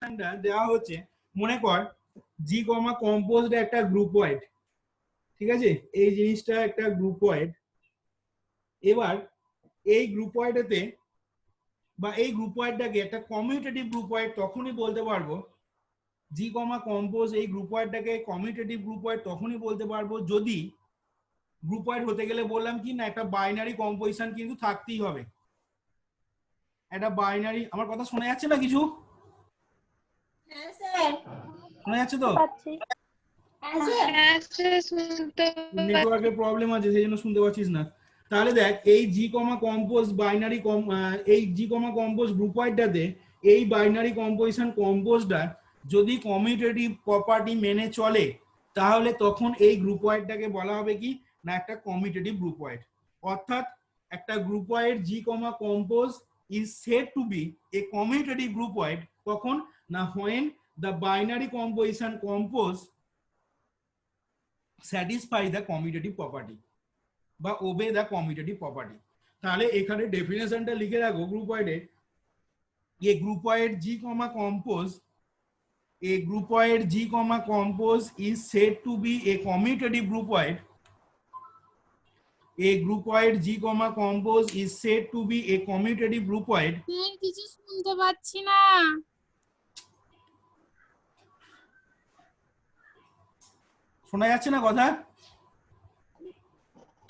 ডেফিনেশনটা দেওয়া হচ্ছে, মনে কর জি কমা কম্পোজড একটা গ্রুপ ওয়াইড, ঠিক আছে, এই জিনিসটা একটা গ্রুপ ওয়াইড। এবার এই গ্রুপ ওয়াইডেতে বা এই গ্রুপ ওয়াইডটাকে একটা কমিউটেটিভ গ্রুপ ওয়াইড তখনই বলতে পারবো, জি কমা কম্পোজ এই গ্রুপ ওয়াইডটাকে কমিউটেটিভ গ্রুপ ওয়াইড তখনই বলতে পারবো যদি গ্রুপ ওয়াইড হতে গেলে বললাম কি না একটা বাইনারি কম্পোজিশন কিন্তু থাকতেই হবে। একটা বাইনারি, আমার কথা শোনা যাচ্ছে না কিছু? হ্যাঁ স্যার শোনা যাচ্ছে তো? পাচ্ছি। হ্যাঁ স্যার শুনতে নেটওয়ার্কের প্রবলেম আছে সেই জন্য শুনতে পাচ্ছিস না। তাহলে দেখ এই জি কমা কম্পোজ বাইনারি এই জি কমা কম্পোজ গ্রুপ ওয়াইডটাতে এই বাইনারি কম্পোজিশন কম্পোজটা যদি কমিউটেটিভ প্রপার্টি মেনে চলে তাহলে তখন এই গ্রুপ ওয়াইডটাকে বলা হবে কি না একটা কমিউটেটিভ গ্রুপ ওয়াইড। অর্থাৎ একটা group wide G comma compose is said to be a commutative group wide কখন না when the binary composition compose satisfy the commutative property বা obey the commutative property। তাহলে এখানে ডেফিনেশনটা লিখে রাখো গ্রুপ ওয়াইডে, ये group wide G comma compose, a group wide G comma compose is said to be a commutative group wide, a group wide G comma compose is said to be a commutative group wide। কিছু শুনতে পাচ্ছি না। শোনা যাচ্ছে না কথা?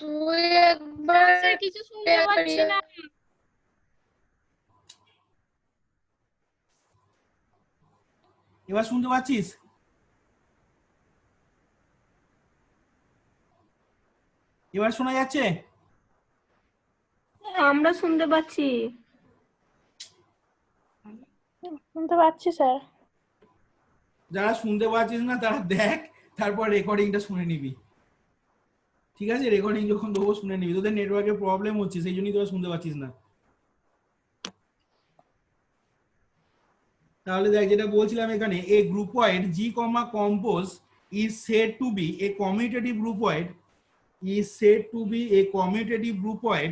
তুই একবার কিছু শুনতে পাচ্ছি না। এবার শুনতে পাচ্ছিস? এবার শোনা যাচ্ছে? আমরা শুনতে পাচ্ছি। শুনতে পাচ্ছি স্যার। যারা শুনতে পাচ্ছিস না তারা দেখ, তারপর রেকর্ডিংটা শুনে নিবি, ঠিক আছে? রেকর্ডিং যখন দেবো শুনে নিবি, তোদের নেটওয়ার্কের প্রবলেম হচ্ছে সেই জন্যই তোরা শুনতে পাচ্ছিস না। তাহলে দেখ যেটা বলছিলাম এখানে a group wide G comma compose is said to be a commutative group wide, is said to be a commutative group wide,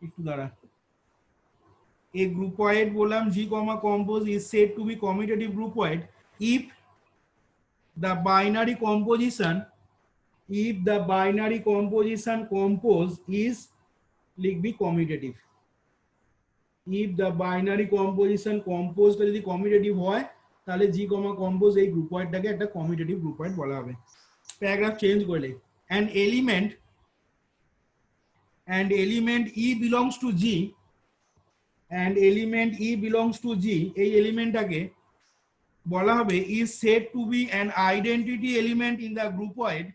একটু দাঁড়া, a group wide বললাম G comma compose is said to be commutative group wide if the binary composition, if the binary composition compose is লিখবি commutative, if the binary composition compose যদি commutative হয় তাহলে G comma compose এই group wide টাকে একটা commutative group wide বলা হবে। Paragraph change করলে an element E belongs to G, and element E belongs to G এই এলিমেন্টটাকে বলা হবে is said to be an identity element in the group wide,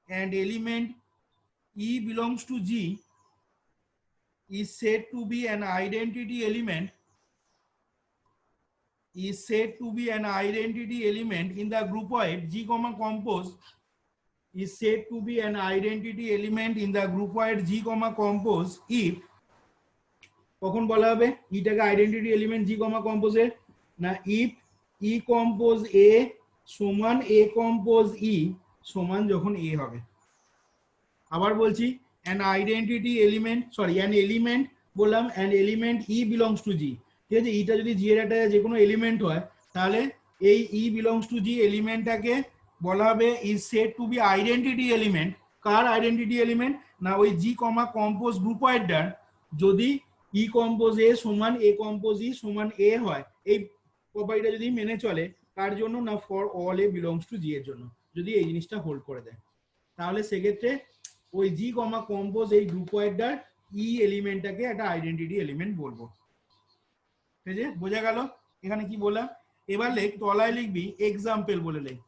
and element E belongs to G is said to be an identity element, is said to be an identity element in the group wide G comma compose, is said to be an identity element in the group wide G comma compose if কখন বলা হবে ইটাকে identity element G কমা কম্পোজে না if E compose এ সমান এ compose ই সমান যখন এ হবে। আবার বলছি an identity element, sorry an element বললাম an element E belongs to G, ঠিক আছে? এটা যদি জি এর একটা যে কোনো এলিমেন্ট হয় তাহলে এই E belongs to G এলিমেন্টটাকে বলা হবে is said to be identity element। Car identity element না ওই জি কমা কম্পোজ গ্রুপ ওয়াইডটার যদি ই কম্পোজ এ সমান এ কম্পোজ ই সমান এ হয়, এই প্রপার্টিটা যদি মেনে চলে কার জন্য না for all a belongs to G এর জন্য, যদি এই জিনিসটা হোল্ড করে দেয় তাহলে সেক্ষেত্রে ওই জি কমা কম্পোজ এই গ্রুপ ওয়াইডটার ই এলিমেন্টটাকে একটা আইডেন্টিটি এলিমেন্ট বলবো। ঠিক আছে, বোঝা গেল এখানে কি বললাম? এবার লেখ তলায় লিখবি এক্সাম্পল বলে লেখ,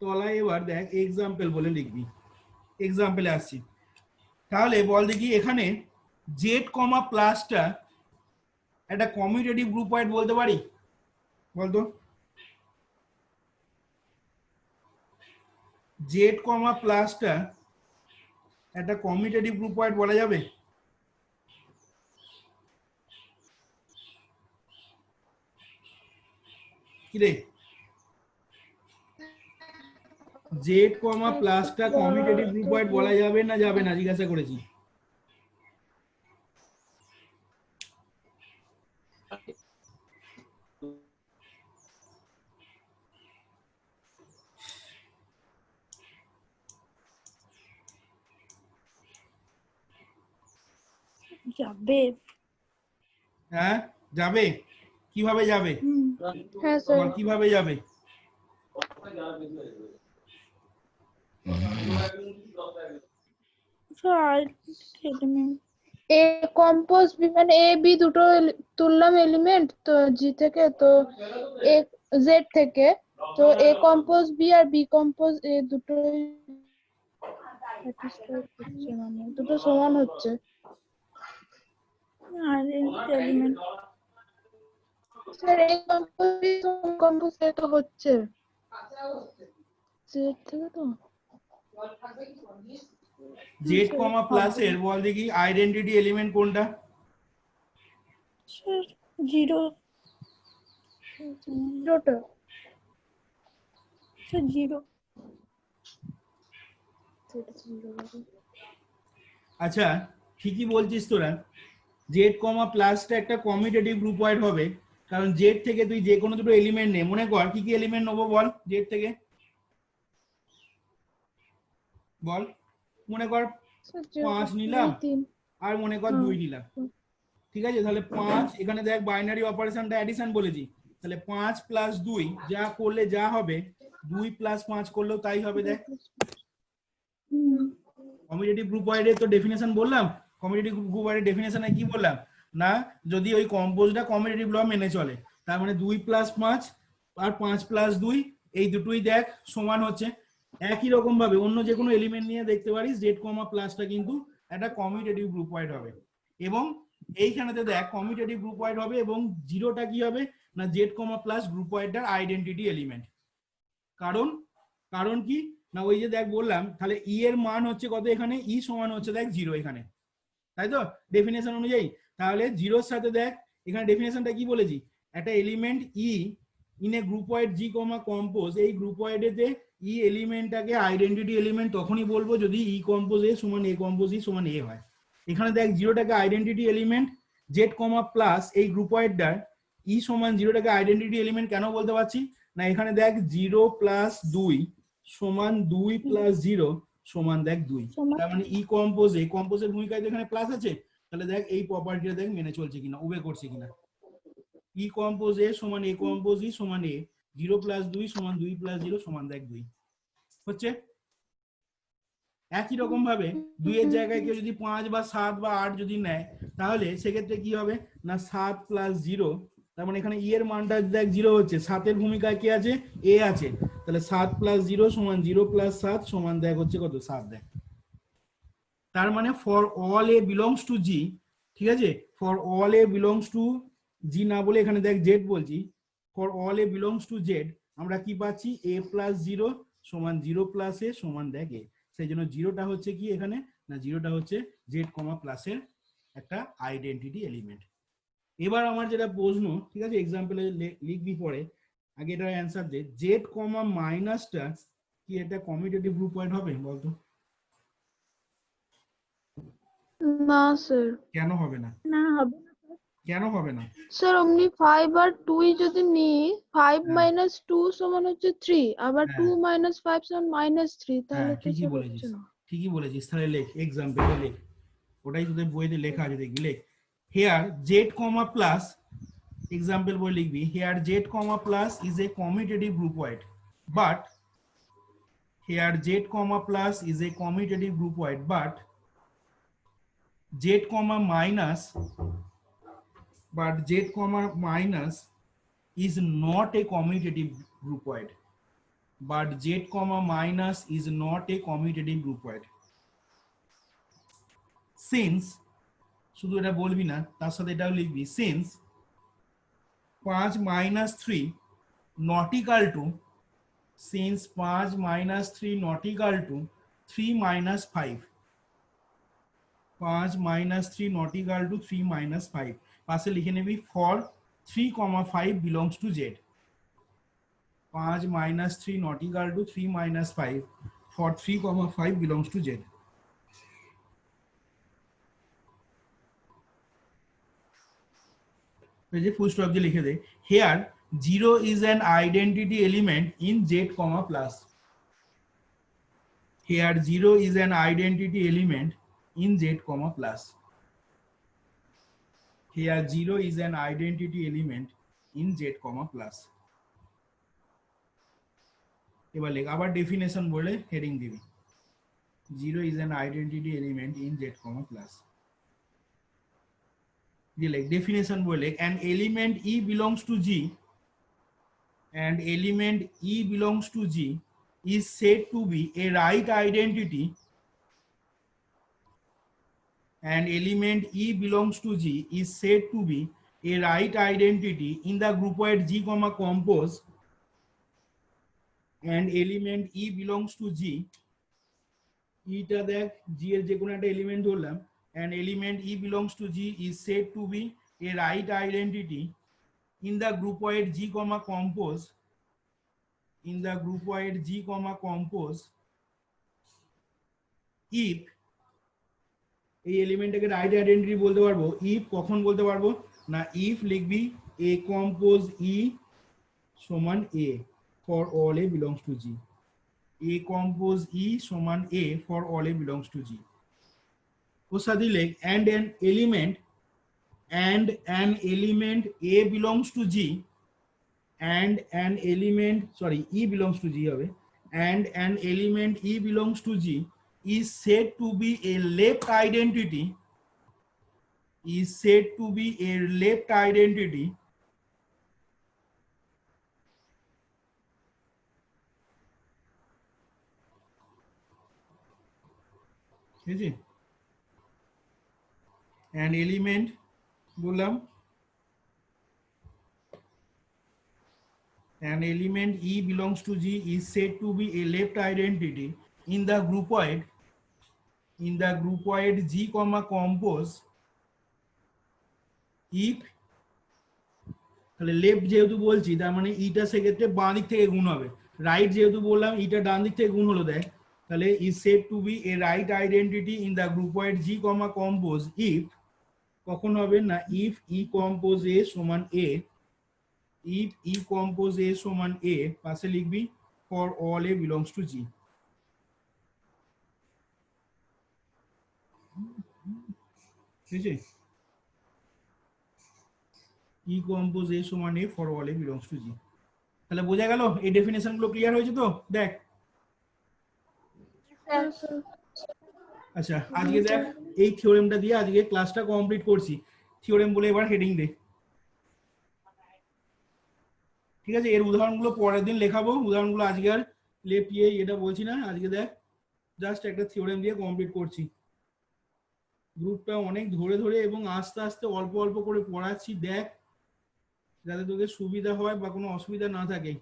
তলায় এবার দেখ এক্সাম্পল বলে লিখবি। এক্সাম্পলে আসছি, তাহলে বল দেখি এখানে জেড কমা প্লাসটা একটা কমিউটেটিভ গ্রুপ ওয়াইড বলতে পারি? বলতো জেড কমা প্লাসটা একটা কমিউটেটিভ গ্রুপ ওয়াইড বলা যাবে? কি রে জেড কমা প্লাসটা কমিউটেটিভ গ্রুপ ওয়াইড বলা যাবে না যাবে না জিজ্ঞাসা করেছি। যাবে। হ্যাঁ যাবে, কিভাবে যাবে হ্যাঁ স্যার। বল, কিভাবে যাবে? স্যার এলিমেন্ট এ কম্পোজ বি মানে এ বি দুটো তুললাম এলিমেন্ট তো জি থেকে, তো এ জেড থেকে, তো এ কম্পোজ বি আর বি কম্পোজ এ দুটোই satisfy করছে, মানে দুটো সমান হচ্ছে। আইডেন্টি এলিমেন্ট স্যার এই কম্পোজ এ তো হচ্ছে জেড থেকে, তো জেড কমা প্লাস এর বল দেখি আইডেন্টিটি এলিমেন্ট কোনটা? স্যার 0 দুটো স্যার 0 আচ্ছা ঠিকই বলছিস তোরা, জেড কমা প্লাসটা একটা কমিউটেটিভ গ্রুপ ওয়াইড হবে, কারণ জেড থেকে তুই যে কোনো দুটো এলিমেন্ট নে, মনে কর কি কি এলিমেন্ট নেবো বল জেড থেকে, বল মনে কর 5 নিলাম আর মনে কর 2 নিলাম, ঠিক আছে? তাহলে 5, এখানে দেখ বাইনারি অপারেশনটা অ্যাডিশন বলেছি, তাহলে 5 প্লাস 2 যা করলে যা হবে 2 প্লাস 5 করলেও তাই হবে। দেখ কমিউটেটিভ গ্রুপ ওয়াইডের তো ডেফিনেশন বললাম, কমিউটেটিভ গ্রুপ ওয়াইডের ডেফিনেশনে কি বললাম না, যদি ওই কম্পোজটা কমিউটেটিভ ল মেনে চলে, তার মানে 2 প্লাস 5 আর 5 প্লাস 2 এই দুটোই দেখ সমান হচ্ছে। একই রকম ভাবে অন্য যে কোনো এলিমেন্ট নিয়ে দেখতে পারিস জেড কমা প্লাসটা কিন্তু একটা কমিউটেটিভ গ্রুপ ওয়াইড হবে, এবং এইখানেতে দেখ কমিউটেটিভ গ্রুপ ওয়াইড হবে এবং জিরোটা কি হবে না জেড কমা প্লাস গ্রুপ ওয়াইডটার আইডেন্টিটি এলিমেন্ট। কারণ কারণ কি না ওই যে দেখ বললাম, তাহলে ই এর মান হচ্ছে কত, এখানে ই সমান হচ্ছে দেখ 0 এখানে, তাই তো ডেফিনেশন অনুযায়ী। তাহলে জিরোর সাথে দেখ এখানে ডেফিনেশনটা কি বলেছি, একটা element E in a group wide G comma compose, এই গ্রুপ ওয়াইডেতে ই এলিমেন্টটাকে আইডেন্টিটি এলিমেন্ট তখনই বলবো যদি ই কম্পোজ এ সমান এ কম্পোজ ই সমান এ হয়। এখানে দেখ জিরোটাকে identity element, Z comma plus এই গ্রুপ ওয়াইডটার ই সমান জিরোটাকে আইডেন্টিটি এলিমেন্ট কেন বলতে পারছি না, এখানে দেখ 0 প্লাস 2 সমান 2 প্লাস 0 সমান দেখ 2, তার মানে ই কম্পোজে কম্পোজের ভূমিকায় এখানে প্লাস আছে, তাহলে দেখ এই প্রপার্টিটা দেখ মেনে চলছে কিনা, ওবে করছে কিনা। ই কম্পোজ এ সমান এ কম্পোজ ই সমান এ, 0 প্লাস 2 সমান 2 প্লাস 0 সমান দেখ 2 হচ্ছে। একই রকম ভাবে 2 এর জায়গায় কেউ যদি 5 বা 7 বা 8 যদি নেয়, তাহলে সেক্ষেত্রে কি হবে না 7 প্লাস 0, তার মানে এখানে ই এর মানটা দেখ 0 হচ্ছে, 7 এর ভূমিকায় কি আছে এ আছে, তাহলে 7 প্লাস 0 সমান 0 প্লাস 7 সমান দেখ হচ্ছে কত 7 দেখ। তার মানে for all a belongs to G, ঠিক আছে, for all a belongs to G না বলে এখানে দেখ জেড বলছি, for all a belongs to Z আমরা কি পাচ্ছি এ প্লাস 0 সমান 0 প্লাস এ সমান দেখ এ, সেই জন্য জিরোটা হচ্ছে কি এখানে না জিরোটা হচ্ছে জেড কমা প্লাসের একটা আইডেন্টিটি এলিমেন্ট। এবার আমার যেটা প্রশ্ন, ঠিক আছে এক্সাম্পলে লিখবি পরে, আগে এটা অ্যান্সার দে, জেড কমা মাইনাসটা কি এটা কমিউটেটিভ গ্রুপ ওয়াইড হবে বলতো? না স্যার। কেন হবে না? না হবে না কেন হবে না? স্যার অমনি 5 আর 2 যদি নিই, 5 মাইনাস 2 সমান হচ্ছে 3, আবার 2 মাইনাস 5 সমান মাইনাস 3, তাহলে তো ঠিকই স্যার বলেছিস, হচ্ছে না। ঠিকই বলেছিস, তাহলে লেখ এক্সাম্পলে লেখ, ওটাই তোদের বইতে লেখা আছে দেখবি, লেখ here Z comma plus, example বই লিখবি here Z comma plus is a commutative group wide, but here Z comma plus is a commutative group wide, but Z comma minus, but z comma minus is not a commutative group wide, but z comma minus is not a commutative group wide, since শুধু এটা বলবি না তার সাথে এটাও লিখবি, since 5 minus 3 not equal to, since 5 minus 3 not equal to 3 minus 5, 5 minus 3 not equal to 3 minus 5, পাশে লিখে নেবি for 3,5 belongs to z, 5 minus 3 not equal to 3 minus 5 for 3,5 belongs to z. এই যে ফুল স্টপ দিয়ে লিখে দে, here 0 is an identity element in z comma plus, here 0 is an identity element in z comma plus. here 0 is an identity element in Z comma plus এবার লেখ আবার definition বলে heading দিবি 0 is an identity element in Z comma plus দিয়ে লেখ definition বলে লেখ an element E belongs to G and element E belongs to G is said to be a right identity and element E belongs to G is said to be a right identity in the groupoid G comma compose and element E belongs to G টা দেখ G এর যে কোনো একটা element ধরলাম and element E belongs to G is said to be a right identity in the groupoid G comma compose in the groupoid G comma compose if এই এলিমেন্টটাকে right identity বলতে পারবো if কখন বলতে পারবো না if লিখবি a compose E সমান A for all A belongs to G A compose E সমান A for all A belongs to G ওর সাথে লেখ and an element A belongs to G and an element E belongs to G হবে and an element E belongs to G is said to be a left identity ঠিক আছে an element বললাম an element E belongs to G is said to be a left identity in the groupoid G comma compose if তাহলে left যেহেতু বলছি তার মানে ইটা সেক্ষেত্রে বাঁ দিক থেকে গুণ হবে রাইট যেহেতু বললাম ইটা ডান দিক থেকে গুণ হলো দেখ তাহলে is said to be a right identity in the groupoid G comma compose if কখন হবে না if E compose A সমান A if E compose A সমান A পাশে লিখবি for all A belongs to G ঠিক আছে E compose A সমান A for all A belongs to G তাহলে বোঝা গেল এই ডেফিনেশন গুলো ক্লিয়ার হয়েছে তো দেখ আচ্ছা আজকে দেখ এই থিওরেমটা দিয়ে আজকে ক্লাসটা কমপ্লিট করছি থিওরেম বলে এবার হেডিং দে ঠিক আছে এর উদাহরণগুলো পরের দিন লেখাবো উদাহরণগুলো আজকে আর লেপিয়ে এটা বলছি না আজকে দেখ জাস্ট একটা থিওরেম দিয়ে কমপ্লিট করছি গ্রুপটা অনেক ধরে ধরে এবং আস্তে আস্তে অল্প অল্প করে পড়াচ্ছি দেখ যাতে তোকে সুবিধা হয় বা কোনো অসুবিধা না থাকে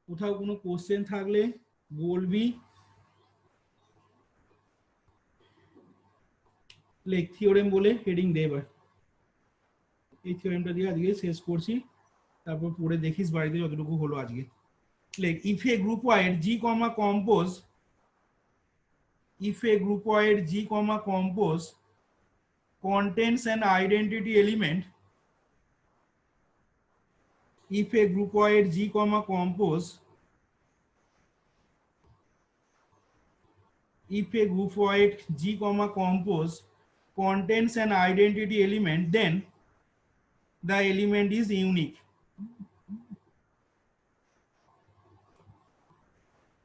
কোথাও কোনো কোশ্চেন থাকলে বলবি লেখ থিওরেম বলে হেডিং দে এবার এই থিওরেমটা দিয়ে আজকে শেষ করছি তারপর পড়ে দেখিস বাড়িতে যতটুকু হলো আজকে লেখ if a groupoid G comma compose contains an identity element if a groupoid G comma compose contains an identity element then the element is unique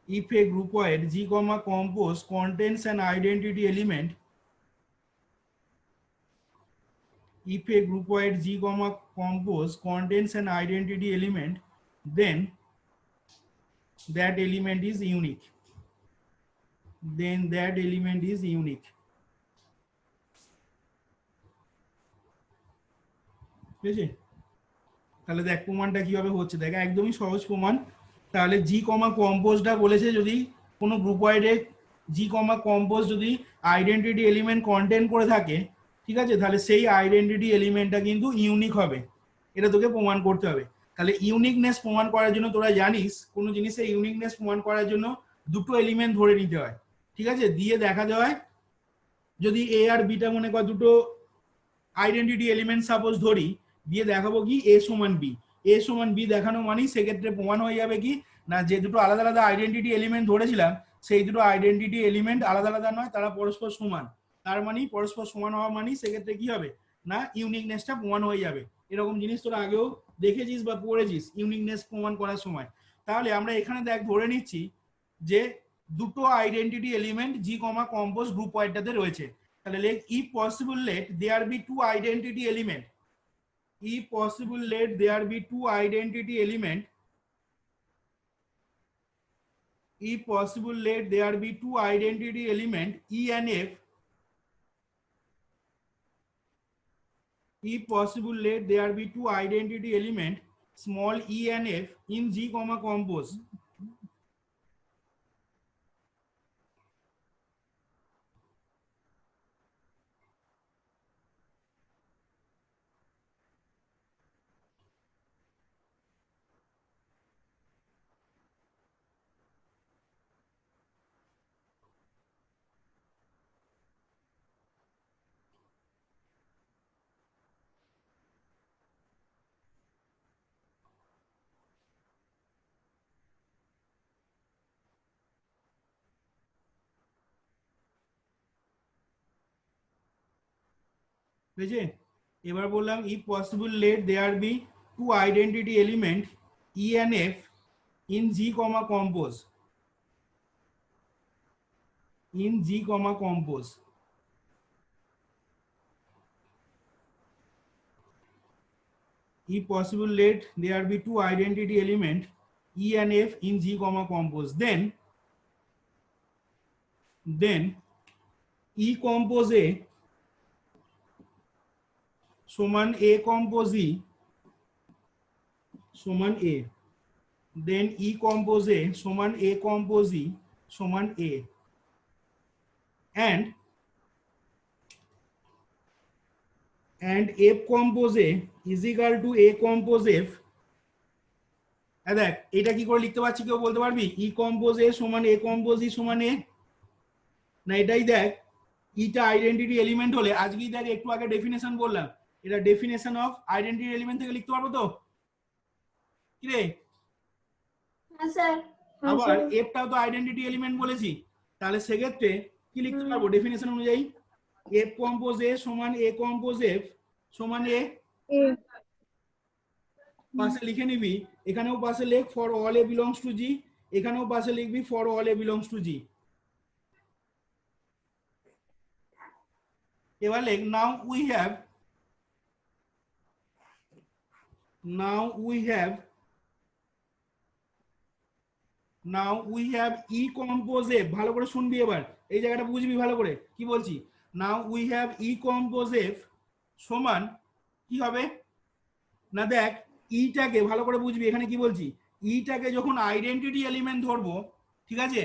if a groupoid G comma compose contains an identity element if a groupoid G comma compose contains an identity element then that element is unique ঠিক আছে তাহলে দেখ প্রমাণটা কিভাবে হচ্ছে দেখ একদমই সহজ প্রমাণ তাহলে জি কমা কম্পোজটা বলেছে যদি কোনো গ্রুপওয়াইডে জি কমা কম্পোজ যদি আইডেন্টিটি এলিমেন্ট কন্টেন্ট করে থাকে ঠিক আছে তাহলে সেই আইডেন্টিটি এলিমেন্টটা কিন্তু ইউনিক হবে এটা তোকে প্রমাণ করতে হবে তাহলে ইউনিকনেস প্রমাণ করার জন্য তোরা জানিস কোনো জিনিসের ইউনিকনেস প্রমাণ করার জন্য দুটো এলিমেন্ট ধরে নিতে হয় ঠিক আছে দিয়ে দেখাতে হয় যদি এ আর বিটা মনে কর দুটো আইডেন্টিটি এলিমেন্ট সাপোজ ধরি দিয়ে দেখাবো কি এ সমান বি দেখানো মানেই সেক্ষেত্রে প্রমাণ হয়ে যাবে কি না যে দুটো আলাদা আলাদা আইডেন্টিটি এলিমেন্ট ধরেছিলাম সেই দুটো আইডেন্টিটি এলিমেন্ট আলাদা আলাদা নয় তারা পরস্পর সমান তার মানে পরস্পর সমান হওয়া মানেই সেক্ষেত্রে কি হবে না ইউনিকনেসটা প্রমাণ হয়ে যাবে। এরকম জিনিস তোরা আগেও দেখেছিস বা পড়েছিস ইউনিকনেস প্রমাণ করার সময়। তাহলে আমরা এখানে দেখ ধরে নিচ্ছি যে দুটো identity element G comma compose গ্রুপ ওয়াইডটাতে রয়েছে। তাহলে লেখ if possible let there be two identity element, if possible let there be two identity element, if possible let there be two identity element E and F, if possible let there be two identity element small e and f in G comma compose, বুঝেছে? এবার বললাম if possible let there be two identity element E and F in G comma compose, in G comma compose, if possible let there be two identity element E and F in G comma compose, then E compose A সমান A compose E সমান A, then E compose A সমান A compose E সমান A, and F compose A is equal to A compose F। দেখ এটা কি করে লিখতে পারছি কেউ বলতে পারবি? E compose A সমান A compose E সমান A না, এটাই দেখ ইটা আইডেন্টিটি এলিমেন্ট হলে আজকেই দেখ একটু আগে ডেফিনেশন বললাম, এটা ডেফিনেশন অফ আইডেন্টিটি এলিমেন্ট থেকে লিখতে পারবো তো? কি রে? হ্যাঁ স্যার। আবার এফটাও তো আইডেন্টিটি এলিমেন্ট বলেছি, তাহলে সেক্ষেত্রে কি লিখতে পারবো ডেফিনেশন অনুযায়ী? এফ কম্পোজ এ সমান এ কম্পোজ এফ সমান এ। পাশে লিখে নিবি, এখানেও পাশে লেখ for all a belongs to G, এখানেও পাশে লিখবি for all a belongs to G. এবার লেখ now we have E compose F, ভালো করে শুনবি এবার, এই জায়গাটা বুঝবি ভালো করে কি বলছি। নাও we have E compose F সমান কি হবে না, দেখ ইটাকে ভালো করে বুঝবি, এখানে কি বলছি, ইটাকে যখন আইডেন্টিটি এলিমেন্ট ধরবো, ঠিক আছে,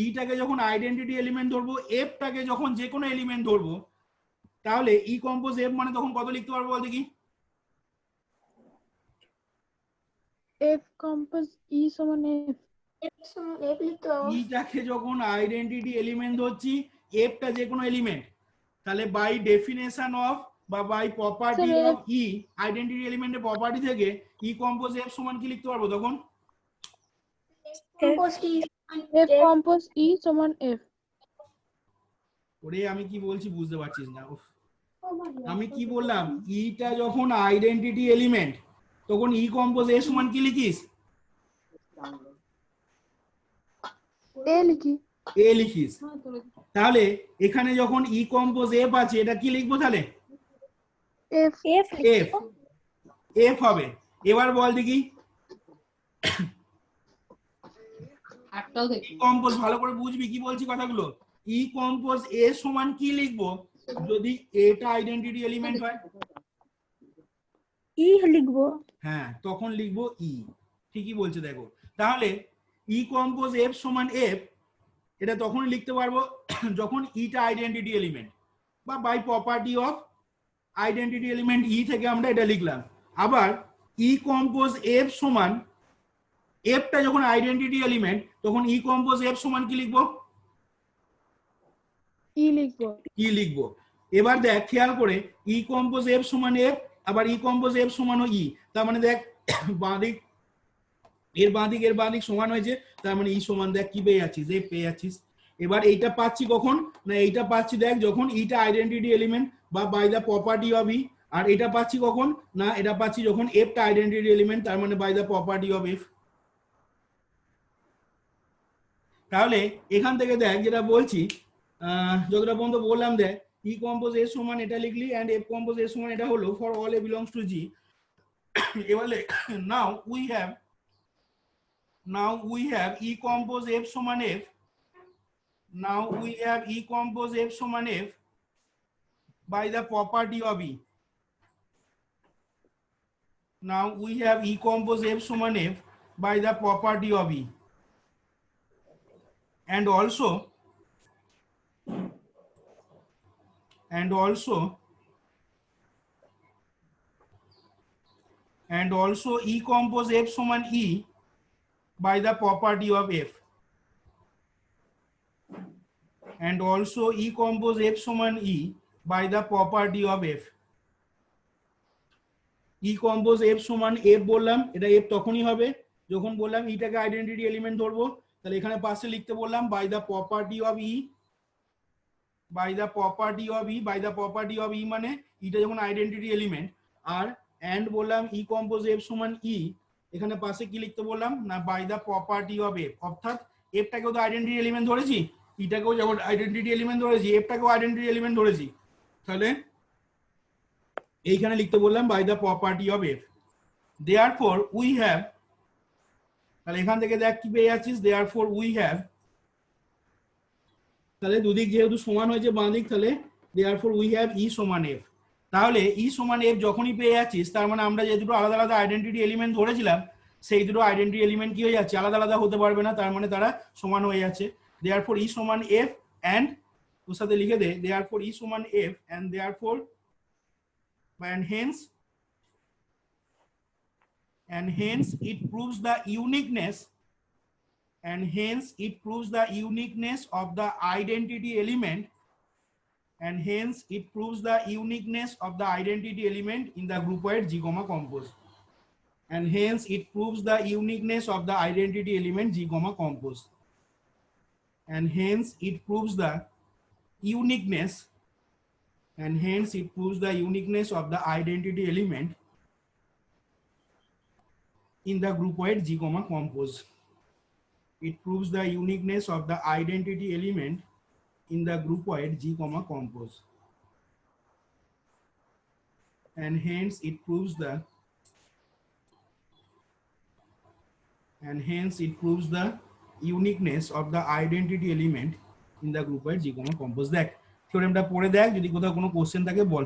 ইটাকে যখন আইডেন্টিটি এলিমেন্ট ধরবো, এফটাকে যখন যে কোনো এলিমেন্ট ধরবো, তাহলে ই কম্পোজ এফ মানে তখন কত লিখতে পারবো বল দেখি? F compose E সমান F, ইটাকে যখন আইডেন্টিটি এলিমেন্ট ধরছি, এফটা যে কোনো এলিমেন্ট, তাহলে বাই ডেফিনেশন অফ বা by property Sir, of E, identity এলিমেন্টের প্রপার্টি থেকে ই কম্পোজ এফ সমান কি লিখতে পারবো তখন? F compose E সমান F। ওরে আমি কি বলছি বুঝতে পারছিস না? আমি কি বললাম, ইটা যখন আইডেন্টিটি এলিমেন্ট তখন ই কম্পোজ এ সমান কি লিখিস? A লিখি। এ লিখিস। তাহলে এখানে যখন ই কম্পোজ এফ আছে, এটা কি লিখবো তাহলে? F। এফ, এফ হবে। এবার বল দেখি কম্পোজ, ভালো করে বুঝবি কি বলছি কথাগুলো। ই কম্পোজ এ সমান কি লিখবো যদি এটা আইডেন্টিটি এলিমেন্ট হয়? ই লিখবো। হ্যাঁ, তখন লিখবো ই। ঠিকই বলছে দেখো। তাহলে ই কম্পোজ এফ সমান এফ, এটা তখন লিখতে পারবো যখন ইটা আইডেন্টিটি এলিমেন্ট বা by property of identity element e থেকে আমরা এটা লিখলাম। আবার ই কম্পোজ এফ সমান, এফটা যখন আইডেন্টিটি এলিমেন্ট তখন ই কম্পোজ এফ সমান কি লিখবো? ই লিখবো। কি লিখবো? এবার দেখ খেয়াল করে, ই কম্পোজ এফ সমান এফ, আবার ই কম্পোজ এফ সমান ই, তার মানে দেখ বাঁদিক এর বাঁদিক সমান হয়েছে, তার মানে ই সমান দেখ কি পেয়ে যাচ্ছিস? এফ পেয়ে যাচ্ছিস। এবার এইটা পাচ্ছি কখন না, এইটা পাচ্ছি দেখ যখন ইটা আইডেন্টিটি এলিমেন্ট বা বাই দ্য প্রপার্টি অফ ই, আর এটা পাচ্ছি কখন না এটা পাচ্ছি যখন f টা আইডেন্টিটি এলিমেন্ট তার মানে by the property of f তাহলে এখান থেকে দেখ যেটা বলছি যতটা পর্যন্ত বললাম দেখ ই কম্পোজ এর সমান এটা লিখলি এন্ড এফ কম্পোজ এর সমান এটা হলো for all a belongs to G এবারে now we have e compose f সমান f now we have e compose f সমান f by the property of e now we have e compose f সমান f by the property of e and also e compose f সমান e by the property of f and also e compose f সমান e by the property of f e compose f সমান f বললাম এটা f তখনই হবে যখন বললাম এটাকে আইডেন্টিটি এলিমেন্ট ধরবো তাহলে এখানে পাশে লিখতে বললাম by the property of e মানে এটা যখন আইডেন্টিটি এলিমেন্ট আর and বললাম e compose f সমান e এখানে পাশে কি লিখতে বললাম না by the property of f অর্থাৎ f টাকেও তো আইডেন্টিটি এলিমেন্ট ধরেছি এটাকেও যখন আইডেন্টিটি এলিমেন্ট ধরেছি f টাকেও আইডেন্টিটি এলিমেন্ট ধরেছি তাহলে এইখানে লিখতে বললাম by the property of f therefore we have তাহলে এখান থেকে দেখ কি পেয়ে যাচ্ছিস therefore we have তাহলে দুদিক যেহেতু সমান হয়েছে বাঁ দিক তাহলে therefore we have e সমান f তাহলে e সমান f যখনই পেয়ে যাচ্ছিস তার মানে আমরা যে দুটো আলাদা আলাদা আইডেন্টিটি এলিমেন্ট ধরেছিলাম সেই দুটো আইডেন্টিটি এলিমেন্ট কি হয়ে যাচ্ছে আলাদা আলাদা হতে পারবে না তার মানে তারা সমান হয়ে যাচ্ছে therefore e সমান f and ওর সাথে লিখে দে therefore e সমান f and therefore and hence it proves the uniqueness of the identity element in the groupoid G comma compose and hence it proves the uniqueness of the identity element G comma compose and hence it proves the uniqueness of the identity element in the groupoid G comma compose. It proves the uniqueness of the identity element in the groupoid G comma compose and hence it proves the uniqueness of the identity element in the groupoid G comma compose দেখ থিওরেমটা পড়ে দেখ যদি কোথাও কোনো question থাকে বল